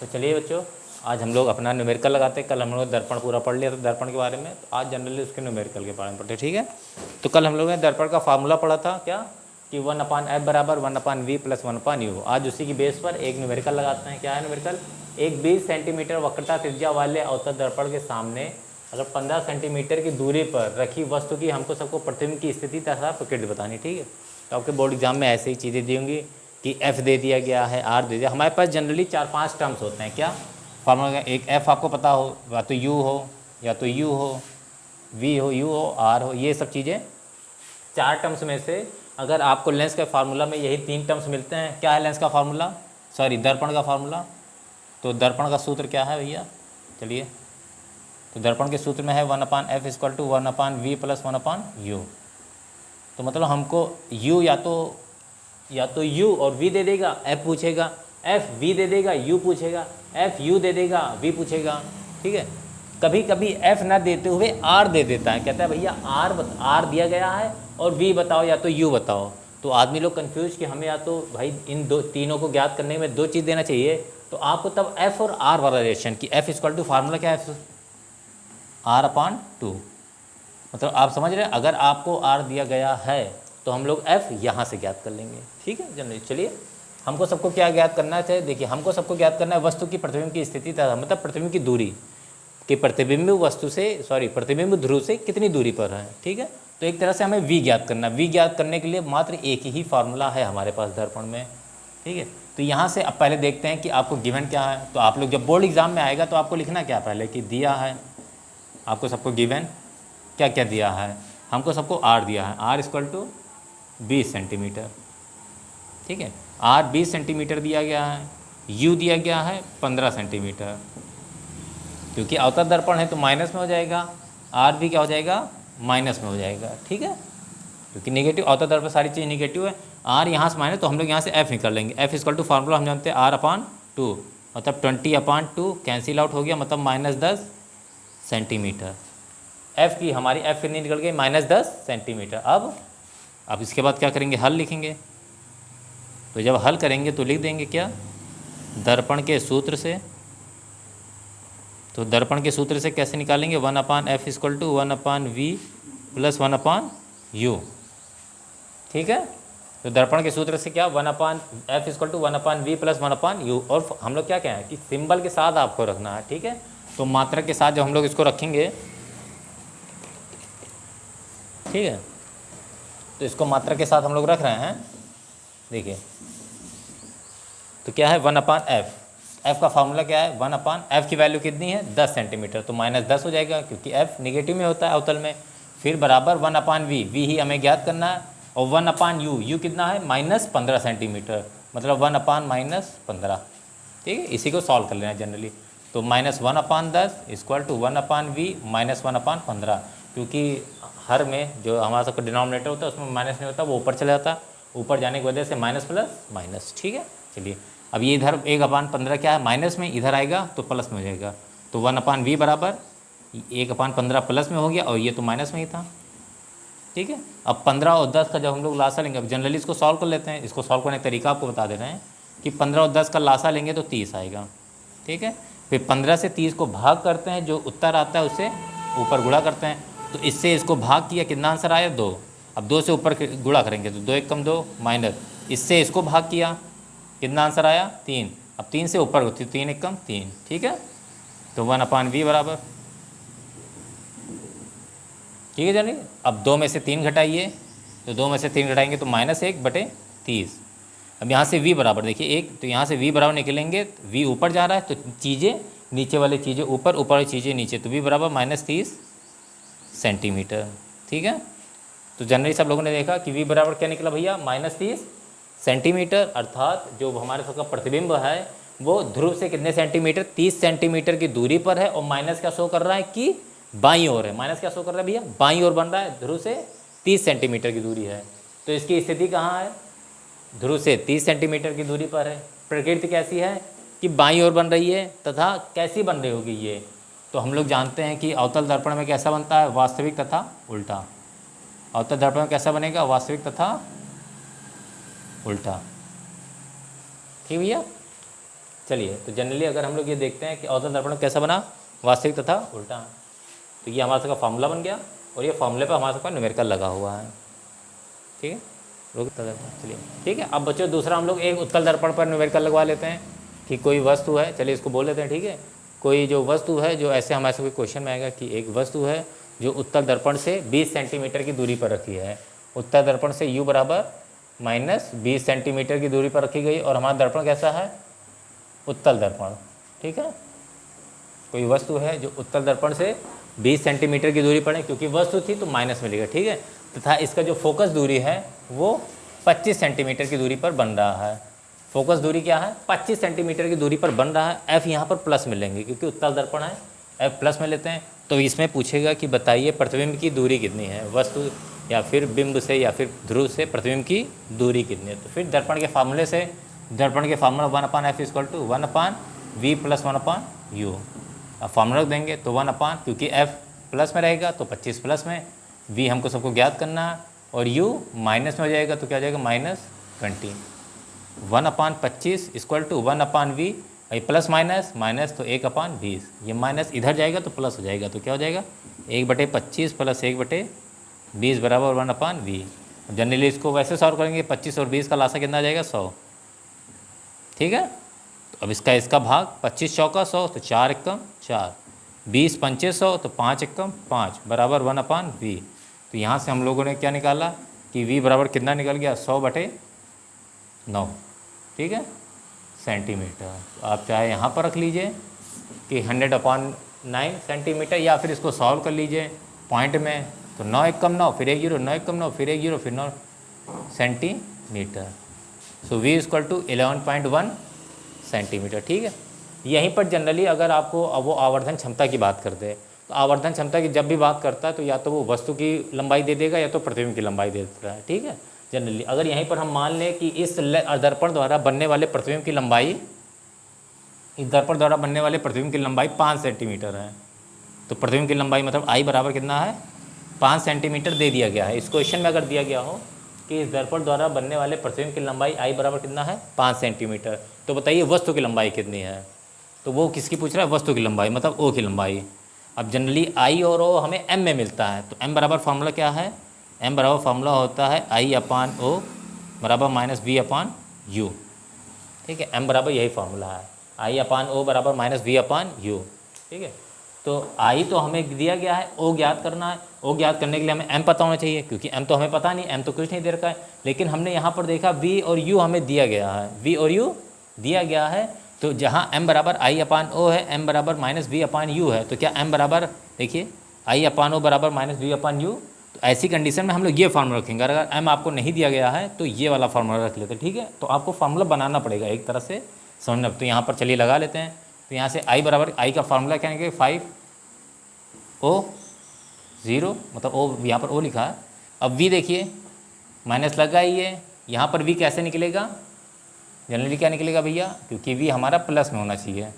तो चलिए बच्चों, आज हम लोग अपना न्यूमेरिकल लगाते हैं। कल हम लोग दर्पण पूरा पढ़ लिया था दर्पण के बारे में, तो आज जनरली उसके न्यूमेरिकल के बारे में पढ़ते हैं, ठीक है। तो कल हम लोगों ने दर्पण का फार्मूला पढ़ा था क्या, कि 1/f बराबर 1/v प्लस 1/u। आज उसी की बेस पर एक न्यूमेरिकल लगाते हैं। क्या है न्यूमेरिकल? एक 20 सेंटीमीटर वक्रता त्रिज्या वाले अवतल दर्पण के सामने अगर 15 सेंटीमीटर की दूरी पर रखी वस्तु की हमको सबको प्रतिबिंब की स्थिति तथा प्रकृति बतानी, ठीक है। तो आपके बोर्ड एग्जाम में ऐसे ही चीज़ें दी होंगी कि f दे दिया गया है, r दे दिया। हमारे पास जनरली 4-5 टर्म्स होते हैं। क्या फार्मूला का? एक f आपको पता हो, या तो u हो, या तो u हो, v हो, u हो, r हो, ये सब चीज़ें 4 टर्म्स में से अगर आपको लेंस के फार्मूला में यही 3 टर्म्स मिलते हैं। क्या है लेंस का फार्मूला, सॉरी दर्पण का फार्मूला? तो दर्पण का सूत्र क्या है भैया? चलिए, तो दर्पण के सूत्र में है 1/f = 1/v प्लस 1/u। तो मतलब हमको u या तो u और v दे देगा, f पूछेगा, f v दे देगा, u पूछेगा, f u दे देगा, v पूछेगा, ठीक है। कभी कभी f ना देते हुए r दे देता है, कहता है भैया r दिया गया है और v बताओ या तो u बताओ। तो आदमी लोग कंफ्यूज कि हमें या तो भाई इन तीनों को ज्ञात करने में 2 चीज़ देना चाहिए। तो आपको तब f और r वाला रिलेशन कि f = फार्मूला क्या है, r/2। मतलब आप समझ रहे हैं, अगर आपको r दिया गया है तो हम लोग f यहाँ से ज्ञात कर लेंगे, ठीक है जनरली। चलिए, हमको सबको क्या ज्ञात करना है? देखिए, हमको सबको ज्ञात करना है वस्तु की प्रतिबिंब की स्थिति तथा मतलब प्रतिबिंब की दूरी, कि प्रतिबिंब वस्तु से प्रतिबिंब ध्रुव से कितनी दूरी पर है, ठीक है। तो एक तरह से हमें v ज्ञात करना है। v ज्ञात करने के लिए मात्र एक ही फार्मूला है हमारे पास दर्पण में, ठीक है। तो यहाँ से अब पहले देखते हैं कि आपको गिवन क्या है। तो आप लोग जब बोर्ड एग्जाम में आएगा तो आपको लिखना क्या पहले, कि दिया है आपको सबको गिवन क्या क्या दिया है। हमको सबको r दिया है, r = 20 सेंटीमीटर, ठीक है। r 20 सेंटीमीटर दिया गया है, u दिया गया है 15 सेंटीमीटर। क्योंकि अवतल दर्पण है तो माइनस में हो जाएगा, r भी क्या हो जाएगा, माइनस में हो जाएगा, ठीक है। क्योंकि नेगेटिव अवतल दर्पण सारी चीज़ नेगेटिव है। r यहाँ से माइनस, तो हम लोग यहाँ से f निकाल लेंगे। f = फार्मूला हम जानते हैं r/2, मतलब 20/2 कैंसिल आउट हो गया, मतलब -10 सेंटीमीटर। f की हमारी f कितनी निकल गई, -10 सेंटीमीटर। अब इसके बाद क्या करेंगे, हल लिखेंगे। तो जब हल करेंगे तो लिख देंगे क्या, दर्पण के सूत्र से। तो दर्पण के सूत्र से कैसे निकालेंगे, 1/f = 1/v प्लस 1/u, ठीक है। तो दर्पण के सूत्र से क्या, 1/f = 1/v प्लस 1/u। और हम लोग क्या कहें कि सिंबल के साथ आपको रखना है, ठीक है। तो मात्रक के साथ जब हम लोग इसको रखेंगे, ठीक है, तो इसको मात्रा के साथ हम लोग रख रहे हैं। देखिए, तो क्या है 1/f, f का फार्मूला क्या है, 1/f की वैल्यू कितनी है, 10 सेंटीमीटर, तो -10 हो जाएगा क्योंकि f निगेटिव में होता है अवतल में। फिर बराबर 1/v, v ही हमें ज्ञात करना है, और 1/u, u कितना है, -15 सेंटीमीटर, मतलब 1/-15, ठीक है। इसी को सॉल्व कर लेना जनरली। तो -1/10 = 1/v - 1/15, क्योंकि हर में जो हमारा सबका डिनोमिनेटर होता है उसमें माइनस नहीं होता, वो ऊपर चला जाता है, ऊपर जाने की वजह से माइनस प्लस माइनस, ठीक है। चलिए, अब ये इधर 1/15 क्या है, माइनस में, इधर आएगा तो प्लस में हो जाएगा। तो 1/v बराबर 1/15 प्लस में हो गया, और ये तो माइनस में ही था, ठीक है। अब 15 और 10 का जब हम लोग लासा लेंगे, अब जनरली इसको सॉल्व कर लेते हैं। इसको सॉल्व करने का तरीका आपको बता दे रहे हैं कि 15 और 10 का लासा लेंगे तो 30 आएगा, ठीक है। फिर 15 से 30 को भाग करते हैं, जो उत्तर आता है उससे ऊपर गुणा करते हैं। तो इससे इसको भाग किया, कितना आंसर आया, 2। अब 2 से ऊपर गुणा करेंगे तो 2 × 2 माइनस, इससे इसको भाग किया, कितना आंसर आया, 3। अब 3 से ऊपर होती 3 × 3, ठीक है। तो 1/v बराबर, ठीक है जानिए। अब 2 में से 3 घटाइए, तो 2 में से 3 घटाएंगे तो -1/30। अब यहाँ से v बराबर देखिए 1, तो यहाँ से v बराबर निकलेंगे, v ऊपर जा रहा है तो चीज़ें नीचे वाली चीज़ें ऊपर, ऊपर वाली चीज़ें नीचे, तो v बराबर -30 सेंटीमीटर, ठीक है। तो जनरली सब लोगों ने देखा कि v बराबर क्या निकला भैया, -30 सेंटीमीटर, अर्थात जो हमारे सबका प्रतिबिंब है वो ध्रुव से कितने सेंटीमीटर, 30 सेंटीमीटर की दूरी पर है। और माइनस क्या शो कर रहा है कि बाईं ओर है, माइनस क्या शो कर रहा है भैया, बाईं ओर बन रहा है, ध्रुव से 30 सेंटीमीटर की दूरी है। तो इसकी स्थिति कहाँ है, ध्रुव से 30 सेंटीमीटर की दूरी पर है। प्रकृति कैसी है कि बाईं ओर बन रही है, तथा कैसी बन रही होगी ये, तो हम लोग जानते हैं कि अवतल दर्पण में कैसा बनता है, वास्तविक तथा उल्टा। अवतल दर्पण में कैसा बनेगा, वास्तविक तथा उल्टा, ठीक भैया। चलिए, तो जनरली अगर हम लोग ये देखते हैं कि औसत दर्पण कैसा बना, वास्तविक तथा उल्टा, तो ये हमारा सबका फार्मूला बन गया और ये फार्मूले पर हमारा सबका न्यूमेरिकल लगा हुआ है। ठीक है, उत्तल दर्पण। चलिए ठीक है, अब बच्चों दूसरा हम लोग एक उत्तल दर्पण पर न्यूमेरिकल लगवा लेते हैं कि कोई वस्तु है, चलिए इसको बोल लेते हैं। ठीक है, कोई जो वस्तु है, जो ऐसे हमारे सबके क्वेश्चन में आएगा कि एक वस्तु है जो उत्तल दर्पण से 20 सेंटीमीटर की दूरी पर रखी है। उत्तल दर्पण से u बराबर -20 सेंटीमीटर की दूरी पर रखी गई और हमारा दर्पण कैसा है, उत्तल दर्पण। ठीक है, कोई वस्तु है जो उत्तल दर्पण से 20 सेंटीमीटर की दूरी पर है, क्योंकि वस्तु थी तो माइनस मिलेगा। ठीक है, तथा इसका जो फोकस दूरी है वो 25 सेंटीमीटर की दूरी पर बन रहा है। फोकस दूरी क्या है, 25 सेंटीमीटर की दूरी पर बन रहा है। एफ यहाँ पर प्लस मिलेंगे क्योंकि उत्तल दर्पण है, एफ प्लस में लेते हैं। तो इसमें पूछेगा कि बताइए प्रतिबिंब की दूरी कितनी है, वस्तु या फिर बिंब से या फिर ध्रुव से प्रतिबिंब की दूरी कितनी है। तो फिर दर्पण के फार्मूले से, दर्पण के फार्मूला 1/f = 1/v + 1/u। अब फार्मूला रख देंगे तो 1/, क्योंकि f प्लस में रहेगा तो 25 प्लस में, v हमको सबको ज्ञात करना है और u माइनस में हो जाएगा तो क्या हो जाएगा -20। 1/25 = 1/v, प्लस माइनस माइनस तो 1/20, ये माइनस इधर जाएगा तो प्लस हो जाएगा तो क्या हो जाएगा 1/25 + 1/20 बराबर 1/v। जनरली इसको वैसे सॉल्व करेंगे, 25 और 20 का लासा कितना आ जाएगा 100। ठीक है, तो अब इसका भाग 25 चौका 100 तो 4 एकम 4, 20 पंचे 100 तो 5 एकम 5 बराबर 1/v। तो यहाँ से हम लोगों ने क्या निकाला कि v बराबर कितना निकल गया 100/9। ठीक है, सेंटीमीटर। तो आप चाहे यहाँ पर रख लीजिए कि 100/9 सेंटीमीटर, या फिर इसको सॉल्व कर लीजिए पॉइंट में, तो 9 एकम 9 फिर 1 0, 9 एकम 9 फिर 1 0 फिर 9 सेंटीमीटर। सो v = 11.1 सेंटीमीटर। ठीक है, यहीं पर जनरली अगर आपको वो आवर्धन क्षमता की बात करते हैं, तो आवर्धन क्षमता की जब भी बात करता है तो या तो वो वस्तु की लंबाई दे देगा या तो प्रतिबिंब की लंबाई दे देता है। ठीक है, जनरली अगर यहीं पर हम मान लें कि इस दर्पण द्वारा बनने वाले प्रतिबिंब की लंबाई, इस दर्पण द्वारा बनने वाले प्रतिबिंब की लंबाई 5 सेंटीमीटर है, तो प्रतिबिंब की लंबाई मतलब I बराबर कितना है 5 सेंटीमीटर दे दिया गया है। इस क्वेश्चन में अगर दिया गया हो कि इस दर्पण द्वारा बनने वाले प्रतिबिंब की लंबाई I बराबर कितना है 5 सेंटीमीटर, तो बताइए वस्तु की लंबाई कितनी है। तो वो किसकी पूछ रहा है, वस्तु की लंबाई मतलब O की लंबाई। अब जनरली I और O हमें m में मिलता है, तो m बराबर फार्मूला क्या है, m बराबर फार्मूला होता है I/O बराबर -v/u। ठीक है, m बराबर यही फार्मूला है, I/O बराबर -v/u। ठीक है, तो I तो हमें दिया गया है, O ज्ञात करना है। O ज्ञात करने के लिए हमें m पता होना चाहिए, क्योंकि m तो हमें पता नहीं, m तो कुछ नहीं दे रखा है। लेकिन हमने यहाँ पर देखा v और u हमें दिया गया है, v और u दिया गया है, तो जहाँ m बराबर I/O है, m बराबर -v/u है, तो क्या m बराबर देखिए I/O बराबर -v/u। तो ऐसी कंडीशन में हम लोग ये फार्मूला रखेंगे। अगर m आपको नहीं दिया गया है तो ये वाला फार्मूला रख लेते हैं। ठीक है, तो आपको फार्मूला बनाना पड़ेगा एक तरह से समझना। तो यहाँ पर चलिए लगा लेते हैं। तो यहाँ से I बराबर, I का फार्मूला क्या है 5O0, मतलब O यहाँ पर O लिखा है। अब V देखिए माइनस लगाइए, यहाँ पर V कैसे निकलेगा, जनरली क्या निकलेगा भैया, क्योंकि V हमारा प्लस में होना चाहिए।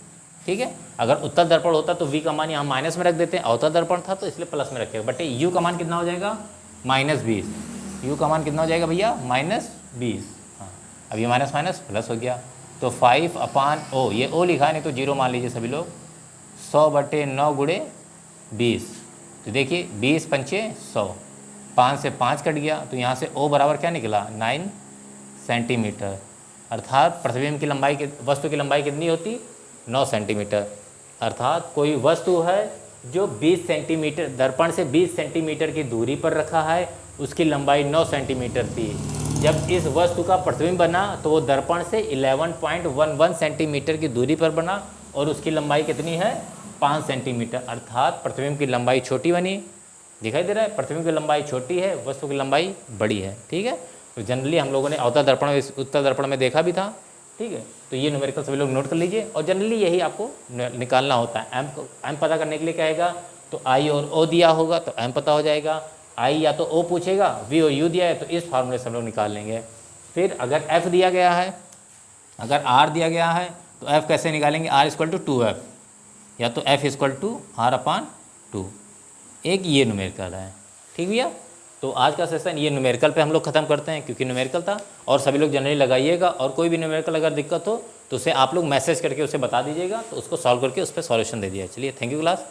ठीक है, अगर उत्तल दर्पण होता तो V का मान यहाँ माइनस में रख देते हैं, अवतल दर्पण था तो इसलिए प्लस में रखेगा। बट U का मान कितना हो जाएगा -20, U का मान कितना हो जाएगा भैया -20। हाँ, अब ये माइनस माइनस प्लस हो गया, तो 5/O, ये O लिखा है नहीं तो 0 मान लीजिए सभी लोग, 100/9 × 20। तो देखिए 20 पंचे 100, 5 से 5 कट गया, तो यहाँ से O बराबर क्या निकला 9 सेंटीमीटर। अर्थात प्रतिबिंब की लंबाई, वस्तु की लंबाई कितनी होती 9 सेंटीमीटर। अर्थात कोई वस्तु है जो 20 सेंटीमीटर, दर्पण से 20 सेंटीमीटर की दूरी पर रखा है, उसकी लंबाई 9 सेंटीमीटर थी। जब इस वस्तु का प्रतिबिंब बना तो वो दर्पण से 11.11 सेंटीमीटर की दूरी पर बना और उसकी लंबाई कितनी है 5 सेंटीमीटर। अर्थात प्रतिबिंब की लंबाई छोटी बनी, दिखाई दे रहा है, प्रतिबिंब की लंबाई छोटी है, वस्तु की लंबाई बड़ी है। ठीक है, तो जनरली हम लोगों ने अवतल दर्पण, उत्तल दर्पण में देखा भी था। ठीक है, तो ये न्यूमेरिकल सभी लोग नोट कर लीजिए, और जनरली यही आपको निकालना होता है। m पता करने के लिए क्या आएगा, तो I और O दिया होगा तो m पता हो जाएगा, I या तो O पूछेगा, V और U दिया है तो इस फार्मूले से हम लोग निकाल लेंगे। फिर अगर F दिया गया है, अगर R दिया गया है तो F कैसे निकालेंगे, R = 2F, या तो F = R/2। एक ये न्यूमेरिकल है। ठीक भैया, तो आज का सेशन ये न्यूमेरिकल पे हम लोग ख़त्म करते हैं, क्योंकि न्यूमेरिकल था। और सभी लोग जनरली लगाइएगा, और कोई भी न्यूमेरिकल अगर दिक्कत हो तो उसे आप लोग मैसेज करके उसे बता दीजिएगा, तो उसको सॉल्व करके उस पर सॉल्यूशन दे दिया। चलिए, थैंक यू क्लास।